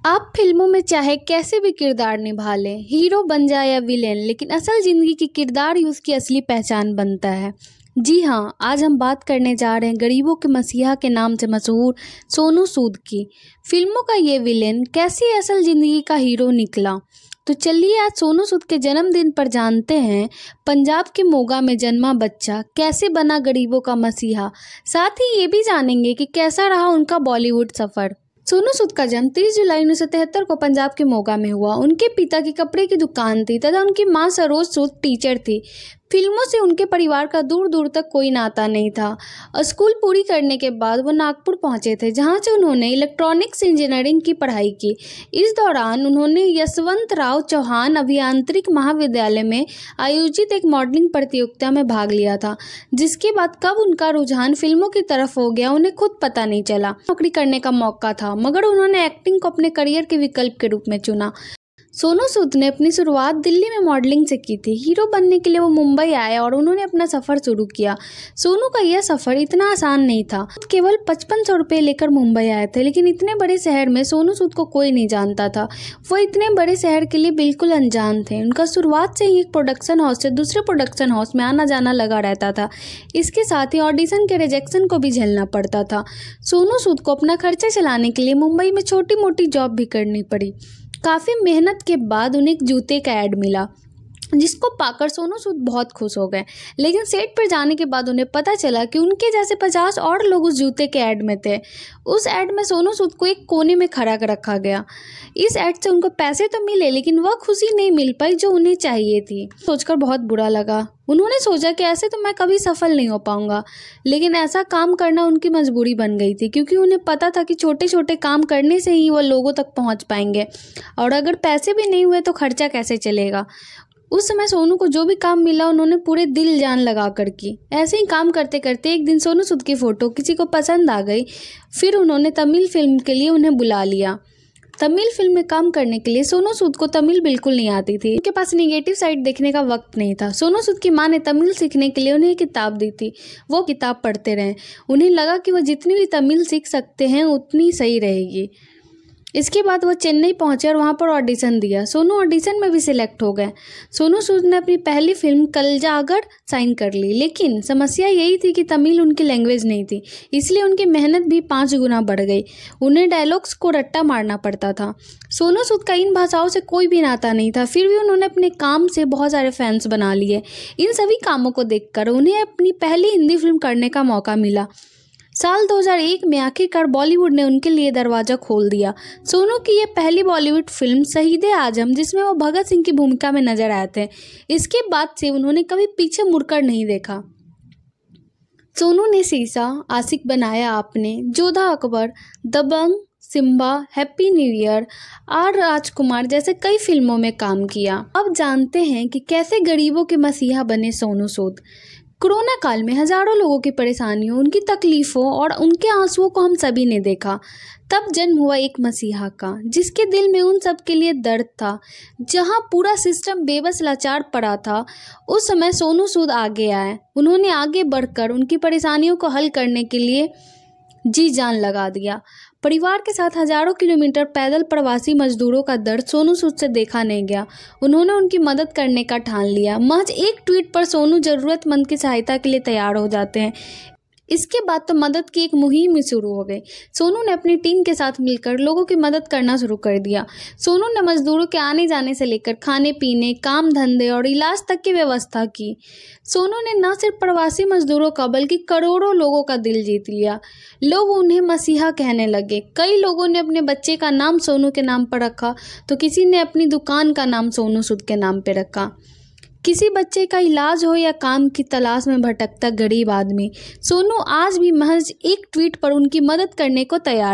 आप फिल्मों में चाहे कैसे भी किरदार निभा लें, हीरो बन जाए या विलेन, लेकिन असल ज़िंदगी की किरदार ही उसकी असली पहचान बनता है। जी हाँ, आज हम बात करने जा रहे हैं गरीबों के मसीहा के नाम से मशहूर सोनू सूद की। फिल्मों का ये विलेन कैसे असल ज़िंदगी का हीरो निकला, तो चलिए आज सोनू सूद के जन्मदिन पर जानते हैं पंजाब के मोगा में जन्मा बच्चा कैसे बना गरीबों का मसीहा। साथ ही ये भी जानेंगे कि कैसा रहा उनका बॉलीवुड सफ़र। सोनू सूद का जन्म 30 जुलाई 1973 को पंजाब के मोगा में हुआ। उनके पिता की कपड़े की दुकान थी तथा उनकी मां सरोज सूद टीचर थी। फिल्मों से उनके परिवार का दूर दूर तक कोई नाता नहीं था। स्कूल पूरी करने के बाद वो नागपुर पहुंचे थे, जहां से उन्होंने इलेक्ट्रॉनिक्स इंजीनियरिंग की पढ़ाई की। इस दौरान उन्होंने यशवंतराव चौहान अभियांत्रिक महाविद्यालय में आयोजित एक मॉडलिंग प्रतियोगिता में भाग लिया था, जिसके बाद कब उनका रुझान फिल्मों की तरफ हो गया उन्हें खुद पता नहीं चला। नौकरी करने का मौका था, मगर उन्होंने एक्टिंग को अपने करियर के विकल्प के रूप में चुना। सोनू सूद ने अपनी शुरुआत दिल्ली में मॉडलिंग से की थी। हीरो बनने के लिए वो मुंबई आए और उन्होंने अपना सफ़र शुरू किया। सोनू का यह सफ़र इतना आसान नहीं था। केवल 5500 रुपये लेकर मुंबई आए थे, लेकिन इतने बड़े शहर में सोनू सूद को कोई नहीं जानता था। वो इतने बड़े शहर के लिए बिल्कुल अनजान थे। उनका शुरुआत से ही एक प्रोडक्शन हाउस से दूसरे प्रोडक्शन हाउस में आना जाना लगा रहता था। इसके साथ ही ऑडिशन के रिजेक्शन को भी झेलना पड़ता था। सोनू सूद को अपना खर्चा चलाने के लिए मुंबई में छोटी मोटी जॉब भी करनी पड़ी। काफ़ी मेहनत के बाद उन्हें एक जूते का ऐड मिला, जिसको पाकर सोनू सूद बहुत खुश हो गए। लेकिन सेट पर जाने के बाद उन्हें पता चला कि उनके जैसे 50 और लोग उस जूते के ऐड में थे। उस ऐड में सोनू सूद को एक कोने में खड़ा कर रखा गया। इस ऐड से उनको पैसे तो मिले, लेकिन वह खुशी नहीं मिल पाई जो उन्हें चाहिए थी। सोचकर बहुत बुरा लगा। उन्होंने सोचा कि ऐसे तो मैं कभी सफल नहीं हो पाऊंगा, लेकिन ऐसा काम करना उनकी मजबूरी बन गई थी, क्योंकि उन्हें पता था कि छोटे छोटे काम करने से ही वो लोगों तक पहुंच पाएंगे, और अगर पैसे भी नहीं हुए तो खर्चा कैसे चलेगा। उस समय सोनू को जो भी काम मिला उन्होंने पूरे दिल जान लगा कर की। ऐसे ही काम करते करते एक दिन सोनू सूद की फ़ोटो किसी को पसंद आ गई। फिर उन्होंने तमिल फिल्म के लिए उन्हें बुला लिया। तमिल फिल्म में काम करने के लिए सोनू सूद को तमिल बिल्कुल नहीं आती थी। उनके पास नेगेटिव साइड देखने का वक्त नहीं था। सोनू सूद की मां ने तमिल सीखने के लिए उन्हें किताब दी थी। वो किताब पढ़ते रहे। उन्हें लगा कि वह जितनी भी तमिल सीख सकते हैं उतनी सही रहेगी। इसके बाद वो चेन्नई पहुंचे और वहां पर ऑडिशन दिया। सोनू ऑडिशन में भी सिलेक्ट हो गए। सोनू सूद ने अपनी पहली फिल्म कलजागर साइन कर ली, लेकिन समस्या यही थी कि तमिल उनकी लैंग्वेज नहीं थी, इसलिए उनकी मेहनत भी 5 गुना बढ़ गई। उन्हें डायलॉग्स को रट्टा मारना पड़ता था। सोनू सूद का इन भाषाओं से कोई भी नाता नहीं था, फिर भी उन्होंने अपने काम से बहुत सारे फैंस बना लिए। इन सभी कामों को देखकर उन्हें अपनी पहली हिंदी फिल्म करने का मौका मिला। साल 2001 में आखिरकार बॉलीवुड ने उनके लिए दरवाज़ा खोल दिया। सोनू की ये पहली बॉलीवुड फिल्म शहीद-ए-आजम, जिसमें वो भगत सिंह की भूमिका में नजर आए थे। इसके बाद से उन्होंने कभी पीछे मुड़कर नहीं देखा। सोनू ने शीशा, Aashiq Banaya Aapne, Jodhaa Akbar, Dabangg, Simmba, happy new year, R Rajkumar जैसे कई फिल्मों में काम किया। अब जानते हैं कि कैसे गरीबों के मसीहा बने सोनू सूद। कोरोना काल में हजारों लोगों की परेशानियों, उनकी तकलीफ़ों और उनके आंसुओं को हम सभी ने देखा। तब जन्म हुआ एक मसीहा का, जिसके दिल में उन सब के लिए दर्द था। जहां पूरा सिस्टम बेबस लाचार पड़ा था, उस समय सोनू सूद आगे आए। उन्होंने आगे बढ़कर उनकी परेशानियों को हल करने के लिए जी जान लगा दिया। परिवार के साथ हजारों किलोमीटर पैदल प्रवासी मजदूरों का दर्द सोनू सूद से देखा नहीं गया। उन्होंने उनकी मदद करने का ठान लिया। महज एक ट्वीट पर सोनू जरूरतमंद की सहायता के लिए तैयार हो जाते हैं। इसके बाद तो मदद की एक मुहिम ही शुरू हो गई। सोनू ने अपनी टीम के साथ मिलकर लोगों की मदद करना शुरू कर दिया। सोनू ने मजदूरों के आने जाने से लेकर खाने पीने, काम धंधे और इलाज तक की व्यवस्था की। सोनू ने न सिर्फ प्रवासी मजदूरों का बल्कि करोड़ों लोगों का दिल जीत लिया। लोग उन्हें मसीहा कहने लगे। कई लोगों ने अपने बच्चे का नाम सोनू के नाम पर रखा, तो किसी ने अपनी दुकान का नाम सोनू सूद के नाम पर रखा। किसी बच्चे का इलाज हो या काम की तलाश में भटकता गरीब आदमी, सोनू आज भी महज एक ट्वीट पर उनकी मदद करने को तैयार